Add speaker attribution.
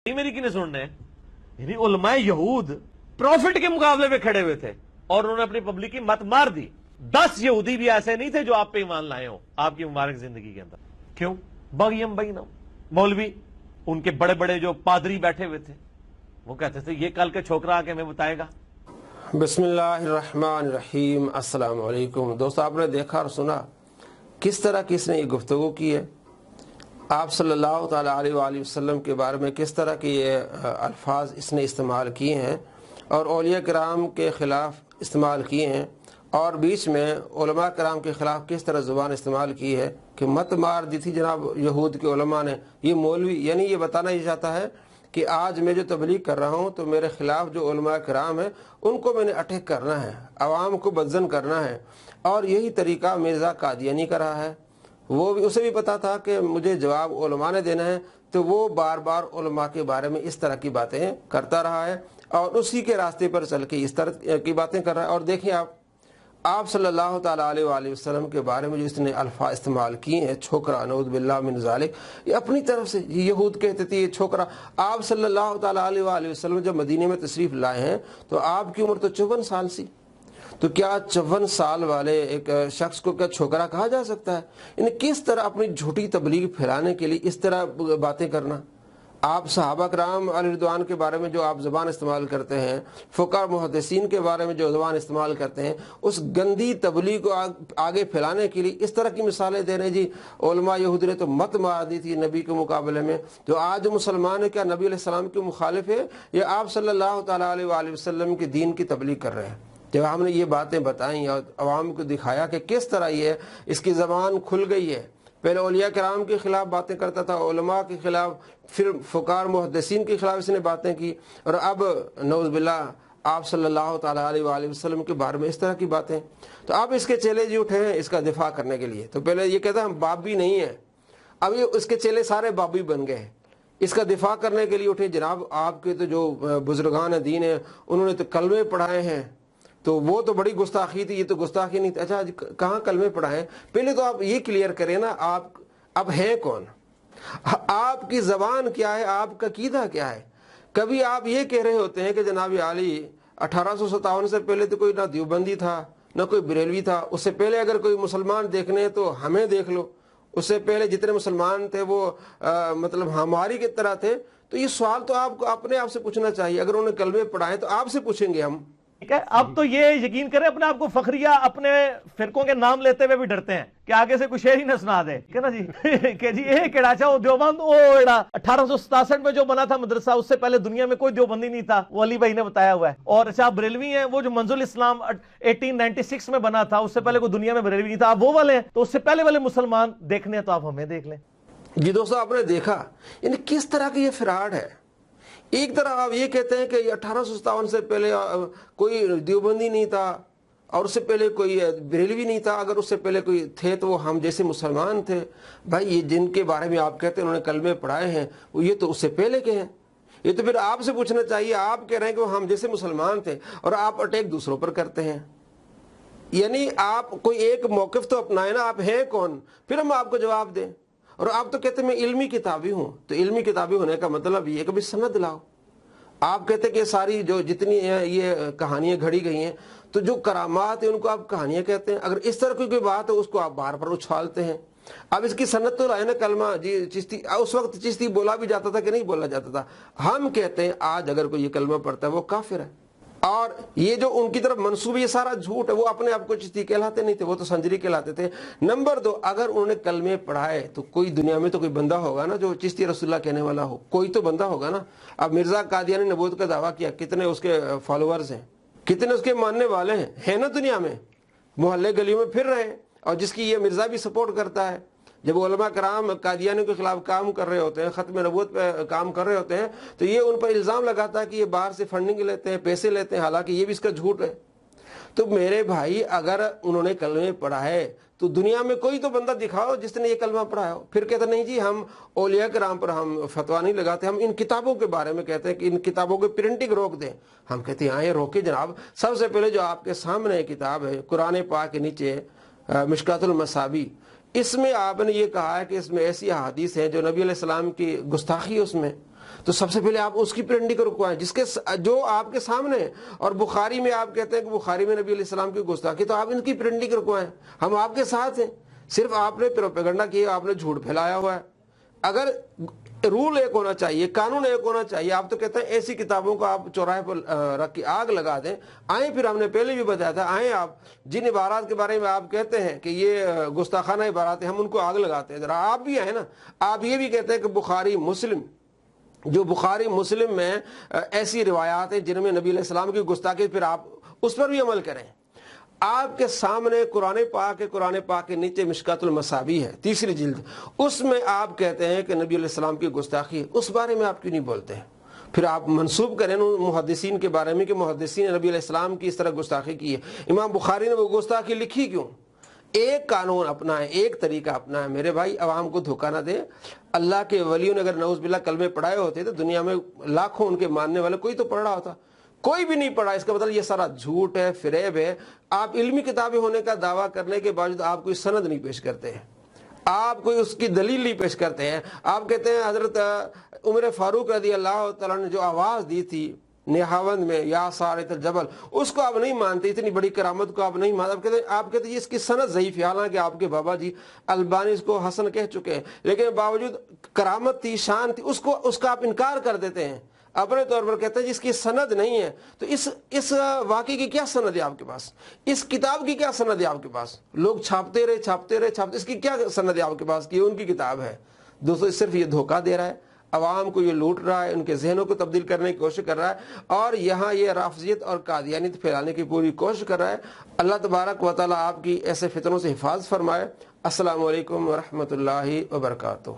Speaker 1: मेरी किने सुनने यानी उलमाए यहूद प्रॉफिट के मुकाबले में खड़े हुए थे और उन्होंने अपनी पब्लिक की मत मार दी। 10 यहूदी भी ऐसे नहीं थे जो आप पे ईमान लाए हो आपकी मुबारक जिंदगी के अंदर। क्यों? बगियम बैनहुम, मौलवी उनके बड़े बड़े जो पादरी बैठे हुए थे वो कहते थे ये कल के छोकरा आके हमें बताएगा।
Speaker 2: बिस्मिल्लाहिर्रहमानिर्रहीम। अस्सलाम वालेकुम। दोस्तों, आपने देखा और सुना किस तरह की इसने ये गुफ्तगू की है आप सल्लल्लाहु ताला अलैहि वसल्लम के बारे में, किस तरह के ये अल्फाज इसने इस्तेमाल किए हैं और औलिया कराम के ख़िलाफ़ इस्तेमाल किए हैं, और बीच में उलमा कराम के ख़िलाफ़ किस तरह ज़ुबान इस्तेमाल की है कि मत मार दी थी जनाब यहूद के उलमा ने। ये मौलवी यानी ये बताना ही चाहता है कि आज मैं जो तबलीग कर रहा हूँ तो मेरे ख़िलाफ़ जो उलमा कराम है उनको मैंने अटैक करना है, आवाम को बदज़न करना है। और यही तरीक़ा मिर्ज़ा कादियानी का रहा है। वो भी, उसे भी पता था कि मुझे जवाब उलमा ने देना है, तो वो बार बार उलमा के बारे में इस तरह की बातें करता रहा है और उसी के रास्ते पर चल के इस तरह की बातें कर रहा है। और देखिए आप सल्लल्लाहु ताला अलैहि वसल्लम के बारे में जो इसने अल्फाज इस्तेमाल किए हैं, छोकरा, नऊज़ बिल्लाह मिन ज़ालिक, ये अपनी तरफ से यहूद कहते थे ये छोकरा। आप सल्लल्लाहु ताला अलैहि वसल्लम जब मदीने में तशरीफ़ लाए हैं तो आपकी उम्र तो 54 साल सी, तो क्या 54 साल वाले एक शख्स को क्या छोकरा कहा जा सकता है? इन्हें किस तरह अपनी झूठी तबलीग फैलाने के लिए इस तरह बातें करना। आप सहाबा कराम अलैहिर्रिज़वान के बारे में जो आप ज़बान इस्तेमाल करते हैं, फ़ुक़हा मुहद्दिसीन के बारे में जो ज़बान इस्तेमाल करते हैं, उस गंदी तबलीग को आगे फैलाने के लिए इस तरह की मिसालें दे रहे हैं। जी उलमा यहूद ने तो मत मार दी थी नबी के मुकाबले में। जो आज मुसलमान है क्या नबी अलैहिस्सलाम के मुखालिफ है या आप सल्लल्लाहु ताला अलैहि वसल्लम के दीन की तबलीग कर रहे हैं? जब हमने ये बातें बताई और अवाम को दिखाया कि किस तरह ये इसकी ज़बान खुल गई है। पहले औलिया कराम के ख़िलाफ़ बातें करता था, उलमा के ख़िलाफ़, फिर फ़ुक़हा मुहद्दिसीन के ख़िलाफ़ इसने बातें की, और अब नऊज़ बिल्लाह आप सल्लल्लाहु ताला अलैहि वसल्लम के बारे में इस तरह की बातें। तो अब इसके चेले जी उठे हैं इसका दिफा करने के लिए। तो पहले ये कहता हम बाप भी नहीं है, अब ये इसके चेले सारे बाबी बन गए, इसका दिफा करने के लिए उठे। जनाब आपके तो जो बुजुर्गान दीन है उन्होंने तो कलमे पढ़ाए हैं, तो वो तो बड़ी गुस्ताखी थी, ये तो गुस्ताखी नहीं थी। अच्छा कहाँ कलमे पढ़ाए? पहले तो आप ये क्लियर करें ना, आप अब हैं कौन, आपकी ज़बान क्या है, आपका कीदा क्या है। कभी आप ये कह रहे होते हैं कि जनाब आली 1857 से पहले तो कोई ना देवबंदी था ना कोई बरेलवी था, उससे पहले अगर कोई मुसलमान देखने तो हमें देख लो, उससे पहले जितने मुसलमान थे वो मतलब हमारी की तरह थे। तो ये सवाल तो आपको अपने आप से पूछना चाहिए। अगर उन्होंने कलमे पढ़ाए तो आपसे पूछेंगे हम।
Speaker 1: ठीक है, अब तो ये यकीन करें अपने आप को फखरिया अपने फिरकों के नाम लेते हुए भी डरते हैं कि आगे से कुछ शेर ही न सुना दे कि ना जी कि जी ये केड़ाचा वो देवबंद वो एड़ा 1867 में जो बना था मदरसा, उससे पहले दुनिया में कोई देवबंदी नहीं था, वो अली भाई ने बताया हुआ है। और अच्छा बरेलवी हैं, वो जो मंजुल इस्लाम 1896 में बना था, उससे पहले कोई दुनिया में बरेलवी नहीं था, आप वो वाले हैं। तो उससे पहले वाले मुसलमान देखने हैं तो आप हमें देख लें।
Speaker 2: जी दोस्तों, आपने देखा यानी किस तरह की ये फिराड है। एक तरफ आप ये कहते हैं कि 1857 से पहले कोई देवबंदी नहीं था और उससे पहले कोई बरेलवी नहीं था, अगर उससे पहले कोई थे तो वो हम जैसे मुसलमान थे। भाई ये जिनके बारे में आप कहते हैं उन्होंने कलमे पढ़ाए हैं, वो ये तो उससे पहले के हैं। ये तो फिर आपसे पूछना चाहिए, आप कह रहे हैं कि वो हम जैसे मुसलमान थे और आप अटैक दूसरों पर करते हैं। यानी आप कोई एक मौक़िफ़ तो अपनाए ना, आप हैं कौन, फिर हम आपको जवाब दें। और आप तो कहते हैं मैं इल्मी किताबी हूँ, तो इल्मी किताबी होने का मतलब ये कभी सनद लाओ। आप कहते हैं कि सारी जो जितनी ये कहानियां घड़ी गई हैं, तो जो करामात है उनको आप कहानियां कहते हैं। अगर इस तरह की कोई बात है उसको आप बार बार उछालते हैं। अब इसकी सनद तो लाए ना, कलमा जी चिश्ती, उस वक्त चिश्ती बोला भी जाता था कि नहीं बोला जाता था। हम कहते हैं आज अगर कोई ये कलमा पढ़ता है वो काफिर है, और ये जो उनकी तरफ मंसूब ये सारा झूठ है। वो अपने आप को चिश्ती कहलाते नहीं थे, वो तो संजरी कहलाते थे। नंबर 2, अगर उन्होंने कलमे पढ़ाए तो कोई दुनिया में तो कोई बंदा होगा ना जो चिश्ती रसूलुल्लाह कहने वाला हो, कोई तो बंदा होगा ना। अब मिर्जा कादियानी ने नबूवत का दावा किया, कितने उसके फॉलोअर्स हैं, कितने उसके मानने वाले हैं ना दुनिया में, मोहल्ले गलियों में फिर रहे हैं। और जिसकी ये मिर्जा भी सपोर्ट करता है। जब उलमा कराम कादियानी के खिलाफ काम कर रहे होते हैं, खत्म नबूवत पे काम कर रहे होते हैं, तो ये उन पर इल्ज़ाम लगाता है कि ये बाहर से फंडिंग लेते हैं, पैसे लेते हैं, हालांकि ये भी इसका झूठ है। तो मेरे भाई अगर उन्होंने कलमे पढ़ा है तो दुनिया में कोई तो बंदा दिखाओ जिसने ये कलमा पढ़ा हो। फिर कहते नहीं जी हम औलिया कराम पर हम फतवा नहीं लगाते, हम इन किताबों के बारे में कहते हैं कि इन किताबों की प्रिंटिंग रोक दें। हम कहते हैं हाँ ये रोके जनाब। सबसे पहले जो आपके सामने किताब है कुरान पाक के नीचे मिशकातुल मसाबी, इसमें आपने ये कहा है कि इसमें ऐसी अहादीस हैं जो नबी अलैहिस्सलाम की गुस्ताखी है उसमें, تو سب سے پہلے آپ اس کی پرنڈی کو رکوائیں جو آپ کے سامنے ہے. اور بخاری میں آپ کہتے ہیں کہ بخاری میں نبی علیہ السلام کی گستاخی، تو آپ ان کی پرنڈی کو رکوائیں. ہم آپ کے ساتھ ہیں، صرف آپ نے پروپیگنڈا کیا، آپ نے جھوٹ پھیلایا ہوا ہے. اگر رول ایک ہونا چاہیے، قانون ایک ہونا چاہیے، آپ تو کہتے ہیں ایسی کتابوں کو آپ چوراہے پر رکھ کے آگ لگا دیں. آئیں، پھر ہم نے پہلے بھی بتایا تھا، آئیں آپ جن عبارات کے بارے میں آپ کہتے ہیں کہ یہ گستاخانہ عبارات ہیں، ہم ان کو آگ لگاتے ہیں. ذرا آپ بھی آئیں نا. آپ یہ بھی کہتے ہیں کہ بخاری مسلم میں ایسی روایات ہیں جن میں نبی علیہ السلام کی گستاخی، پھر آپ اس پر بھی عمل کریں. آپ کے سامنے قرآن پاک کے نیچے مشکات المصابیح ہے، 3 جلد، اس میں آپ کہتے ہیں کہ نبی علیہ السلام کی گستاخی ہے. اس بارے میں آپ کیوں نہیں بولتے ہیں؟ پھر آپ منسوب کریں محدثین کے بارے میں کہ محدثین نبی علیہ السلام کی اس طرح گستاخی کی ہے. امام بخاری نے وہ گستاخی لکھی کیوں؟ ایک قانون اپنا ہے، ایک طریقہ اپنا ہے. میرے بھائی، عوام کو دھوکہ نہ دے. اللہ کے ولیوں نے اگر نعوذ باللہ کلمے پڑھائے ہوتے تو دنیا میں لاکھوں ان کے ماننے والے، کوئی تو پڑھ رہا ہوتا. کوئی بھی نہیں پڑھا. اس کا مطلب یہ سارا جھوٹ ہے، فریب ہے. آپ علمی کتابیں ہونے کا دعویٰ کرنے کے باوجود آپ کوئی سند نہیں پیش کرتے ہیں، آپ کوئی اس کی دلیل نہیں پیش کرتے ہیں. آپ کہتے ہیں حضرت عمر فاروق رضی اللہ تعالیٰ نے جو آواز دی تھی نہاوند میں، یا سارت الجبل، اس کو آپ نہیں مانتے. اتنی بڑی کرامت کو آپ نہیں مانتے. آپ کہتے ہیں اس کی سند ضعیف ہے، حالانکہ آپ کے بابا جی البانی اس کو حسن کہہ چکے ہیں. لیکن باوجود کرامت تھی، شان تھی، اس کا آپ انکار کر دیتے ہیں. اپنے طور پر کہتے ہیں جس کی سند نہیں ہے. تو اس واقعے کی کیا سند ہے آپ کے پاس؟ اس کتاب کی کیا سند ہے آپ کے پاس؟ لوگ چھاپتے رہے، اس کی کیا سند ہے آپ کے پاس کہ ان کی کتاب ہے؟ دوستو، صرف یہ دھوکہ دے رہا ہے، عوام کو یہ لوٹ رہا ہے، ان کے ذہنوں کو تبدیل کرنے کی کوشش کر رہا ہے، اور یہاں یہ رافضیت اور قادیانیت پھیلانے کی پوری کوشش کر رہا ہے. اللہ تبارک و تعالیٰ آپ کی ایسے فتنوں سے حفاظت فرمائے. السلام علیکم ورحمۃ اللہ وبرکاتہ.